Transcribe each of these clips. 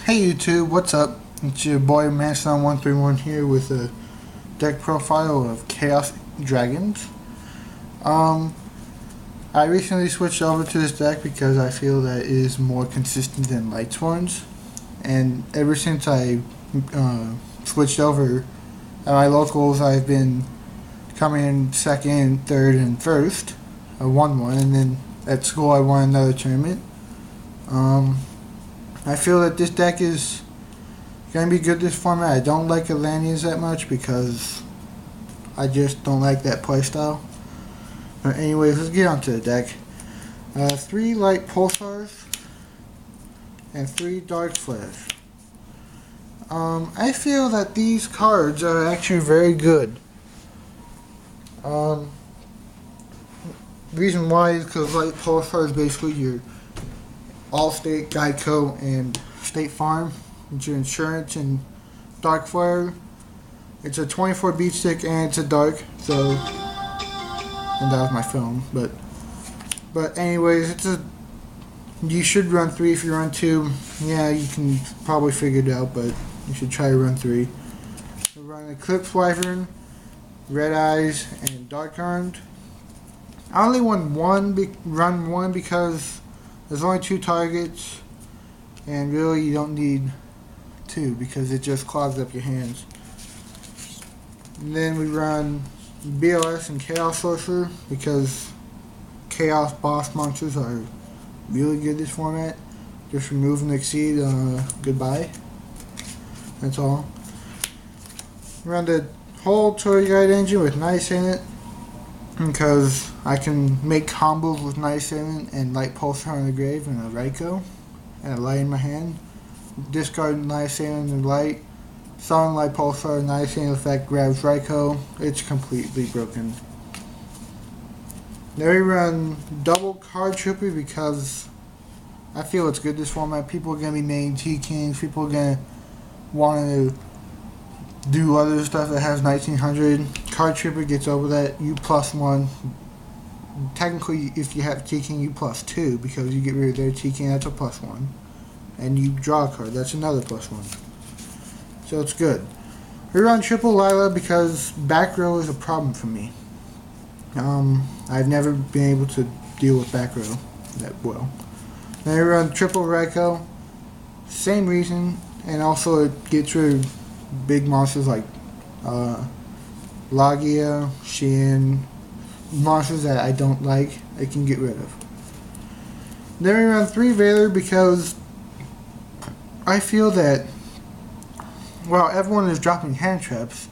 Hey YouTube, what's up? It's your boy Manson131 here with a deck profile of Chaos Dragons. I recently switched over to this deck because I feel that it is more consistent than Lightsworn's. And ever since I switched over at my locals, I've been coming in second, third, and first. I won one, and then at school I won another tournament. I feel that this deck is going to be good this format. I don't like Atlanteans that much because I just don't like that playstyle. But anyways, let's get onto the deck. 3 Light Pulsars and 3 Dark Flash. I feel that these cards are actually very good. The reason why is because Light Pulsar is basically your Allstate, Geico, and State Farm. It's your insurance. And Dark Flare, it's a 24 beat stick and it's a dark. So, and that was my phone. But anyways, you should run 3. If you run 2, yeah, you can probably figure it out. But you should try to run 3. So run Eclipse Wyvern, Red Eyes, and Dark Armed. I only run one because there's only 2 targets, and really you don't need 2 because it just clogs up your hands. And then we run BLS and Chaos Sorcerer because Chaos boss monsters are really good this format. Just remove and exceed, goodbye. That's all. Run the whole Torii Guide engine with Nice in it, because I can make combos with Nice in it and Light Pulsar on the grave and a Raikou and a Light in my hand. Discard Nice in and Light. Summon Light Pulsar, Nice in effect grabs Raikou. It's completely broken. Then we run double Card Trooper because I feel it's good this format. People are going to be making T-Kings. People are going to want to do other stuff that has 1900. Card Trooper gets over that. You +1. Technically, if you have T-King, you +2 because you get rid of their T-King. That's a +1, and you draw a card. That's another +1. So it's good. We run triple Lila because back row is a problem for me. I've never been able to deal with back row that well. Then we run triple Raikou. Same reason, and also it gets rid of big monsters like Logia, Shein, monsters that I don't like, I can get rid of. Then we run 3 Valor because I feel that while everyone is dropping hand traps,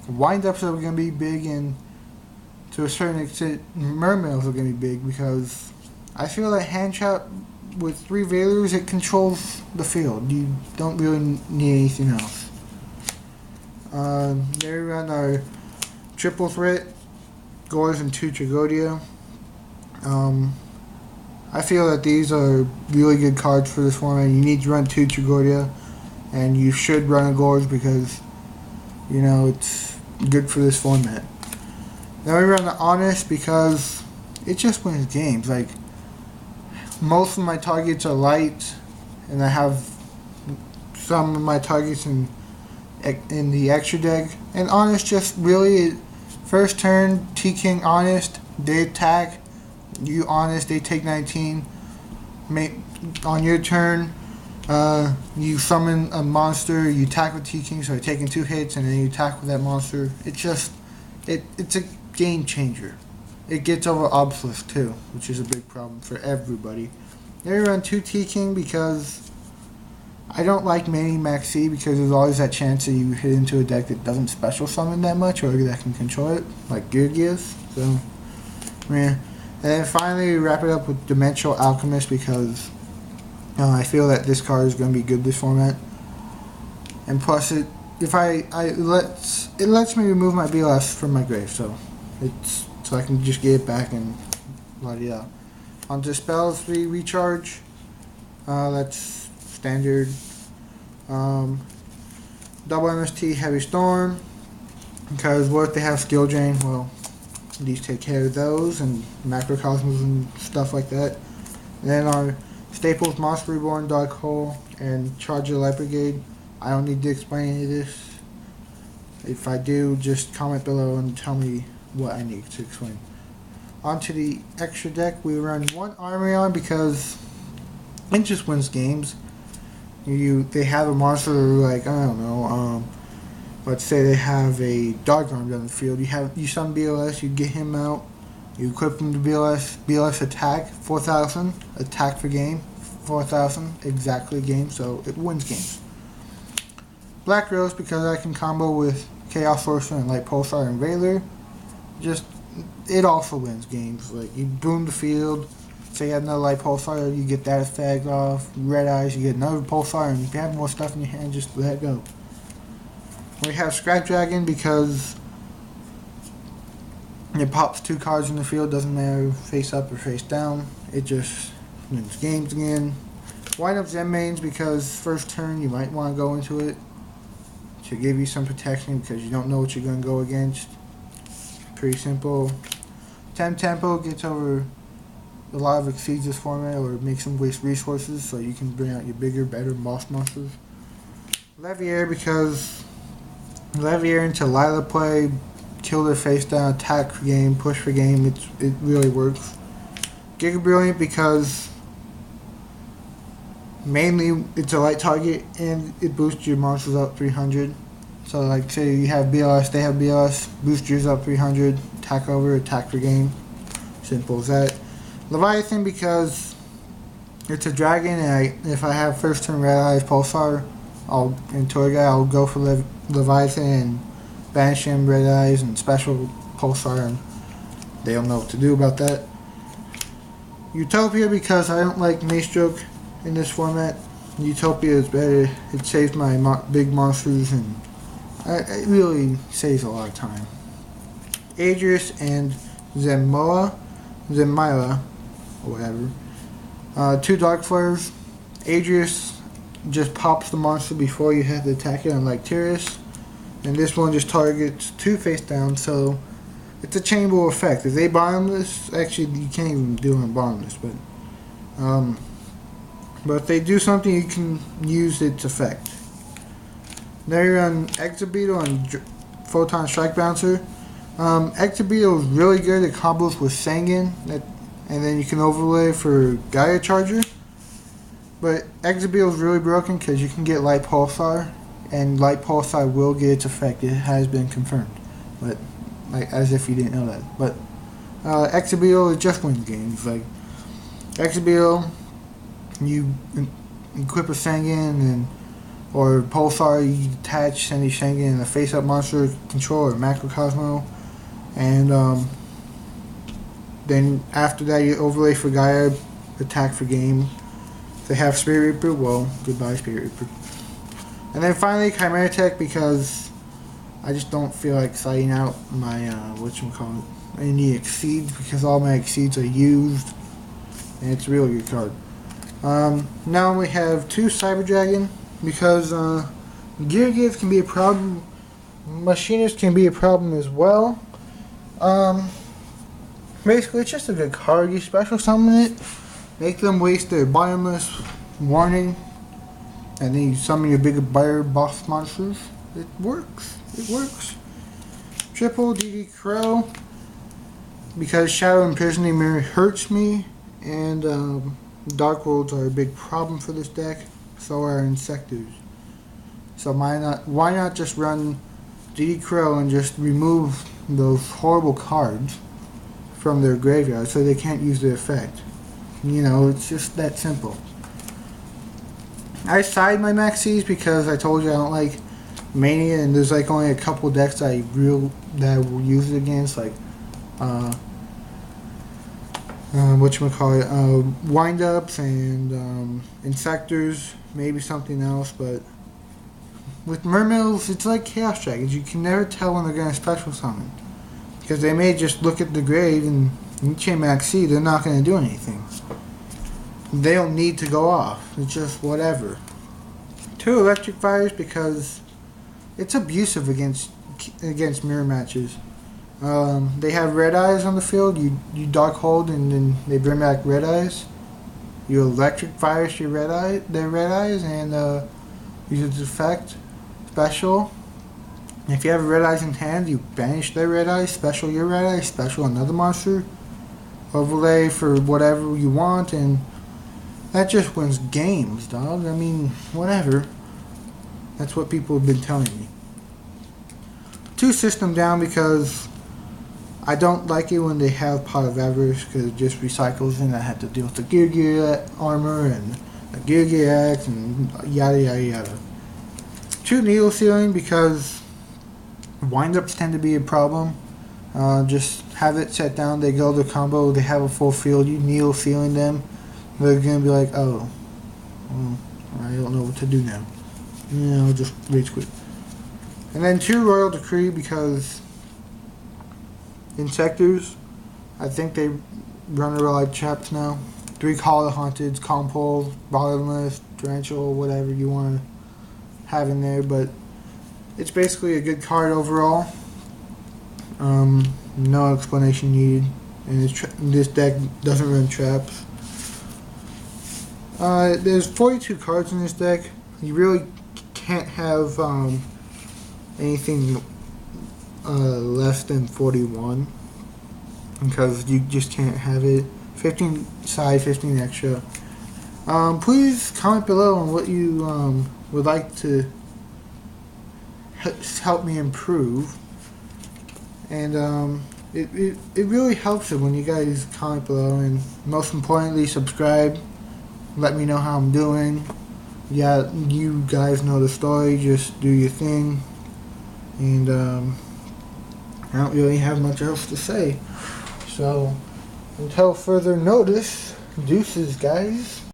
wind-ups are going to be big, and to a certain extent mermails are going to be big because I feel that hand trap with 3 Valors, it controls the field. You don't really need anything else. There we run our triple threat, Gores and 2 Tragodia. I feel that these are really good cards for this format. You need to run 2 Tragodia, and you should run a Gores because, you know, it's good for this format. Then we run the Honest because it just wins games. Like, most of my targets are light, and I have some of my targets in the extra deck. And Honest just really, first turn, T-King Honest, they attack, you Honest, they take 19. On your turn, you summon a monster, you attack with T-King, so you're taking 2 hits, and then you attack with that monster. It's a game changer. It gets over Obelisk too, which is a big problem for everybody. Then we run 2 T-King because I don't like Mini Maxi because there's always that chance that you hit into a deck that doesn't special summon that much or that can control it, like Geargias. So, yeah. And then finally we wrap it up with Dimensional Alchemist because I feel that this card is going to be good this format. And plus it lets me remove my BLS from my grave, so I can just get it back and let it out. Onto spells, 3 recharge. That's standard. Double MST Heavy Storm. Because what if they have skill drain? Well, these take care of those and macrocosmos and stuff like that. And then our Staples, Monster Reborn, Dark Hole, and Charger Light Brigade. I don't need to explain any of this. If I do, just comment below and tell me what I need to explain. Onto the extra deck, we run one Armreon because it just wins games. They have a monster like, I don't know, let's say they have a Dark Arm down the field. You summon BLS, you get him out, you equip him to BLS attack 4,000, attack for game 4,000, exactly game, so it wins games. Black Rose because I can combo with Chaos Sorcerer and Light Pulsar and Railer. It also wins games. Like, you boom the field, say you have another Light Pulsar, you get that effect off. Red Eyes, you get another Pulsar, and if you have more stuff in your hand, just let it go. We have Scrap Dragon because it pops 2 cards in the field, doesn't matter face up or face down. It just wins games again. Wind up Zenmaines because first turn you might want to go into it to give you some protection because you don't know what you're going to go against. Pretty simple. Tempo gets over a lot of exceeds this format or makes them waste resources so you can bring out your bigger, better boss monsters. Leviair because Leviair into Lila play, kill their face down, attack for game, push for game, it really works. Giga Brilliant because mainly it's a light target and it boosts your monsters up 300. So like say you have BLS, they have BLS, boost yours up 300, attack over, attack for game. Simple as that. Leviathan because it's a dragon and if I have first turn Red Eyes Pulsar and Torga, I'll go for Leviathan and banish him, Red Eyes and special Pulsar, and they don't know what to do about that. Utopia because I don't like Maestroke in this format. Utopia is better. It saves my big monsters and it really saves a lot of time. Adrius and Zenmila, or whatever. 2 Dark Flares. Adrius just pops the monster before you have to attack it, unlike Tyrus. And this one just targets 2 face down, so it's a chainable effect. If they bottomless, actually you can't even do it on bottomless, but if they do something, you can use its effect. Now you're on Exobeetle and Photon Strike Bouncer. Exobeetle is really good at combos with Sangan, and then you can overlay for Gaia Charger. But Exobeetle is really broken because you can get Light Pulsar, and Light Pulsar will get its effect. It has been confirmed, but like as if you didn't know that. But Exobeetle, it just wins games. Like Exobeetle, you equip a Sangan or Pulsar, you attach Sandy Sangan and a face-up monster control or Macrocosmo, and then after that you overlay for Gaia, attack for game. If they have Spirit Reaper, well, goodbye Spirit Reaper. And then finally Chimera Tech because I just don't feel like citing out my any exceeds because all my exceeds are used, and it's a really good card. Now we have 2 Cyber Dragon because Gear Gives can be a problem. Machinist can be a problem as well. Basically, it's just a good card. You special summon it, make them waste their bottomless warning, and then you summon your bigger, better boss monsters. It works. It works. Triple DD Crow because Shadow Imprisoning Mirror hurts me, and Dark Worlds are a big problem for this deck. So are Insectors. So why not just run DD Crow and just remove those horrible cards from their graveyard so they can't use the effect? You know, it's just that simple. I side my Maxis because I told you I don't like Mania, and there's like only a couple decks that I will use it against, like Wind-Ups and Insectors, maybe something else. But with Mermills, it's like Chaos Dragons. You can never tell when they're going to special summon because they may just look at the grave and chain Maxi, they're not going to do anything. They don't need to go off. It's just whatever. 2 Electric Fires because it's abusive against mirror matches. They have Red Eyes on the field. You Dark Hold and then they bring back Red Eyes. You electric virus your their red eyes, and use its effect special. And if you have red eyes in hand, you banish their red eyes, special your red eyes, special another monster, overlay for whatever you want, and that just wins games, dog. I mean, whatever. That's what people have been telling me. 2 system down because I don't like it when they have Pot of Avarice because it just recycles and I have to deal with the Gear armor and the Gear X and yada yada yada. 2 needle sealing because windups tend to be a problem. Just have it set down, they go the combo, they have a full field, you needle sealing them, they're gonna be like, oh, well, I don't know what to do now. I'll just rage quit. And then 2 Royal Decree because Insectors, I think they run a lot like traps now. 3 Call of the Haunted, Compole, Bottomless, Tarantula, whatever you want to have in there, but it's basically a good card overall. No explanation needed, and this deck doesn't run traps. There's 42 cards in this deck. You really can't have anything less than 41 because you just can't have it. 15 side, 15 extra. Please comment below on what you would like to help me improve, and it really helps it when you guys comment below, and most importantly subscribe. Let me know how I'm doing. Yeah, you guys know the story, just do your thing, and I don't really have much else to say, so until further notice, deuces guys.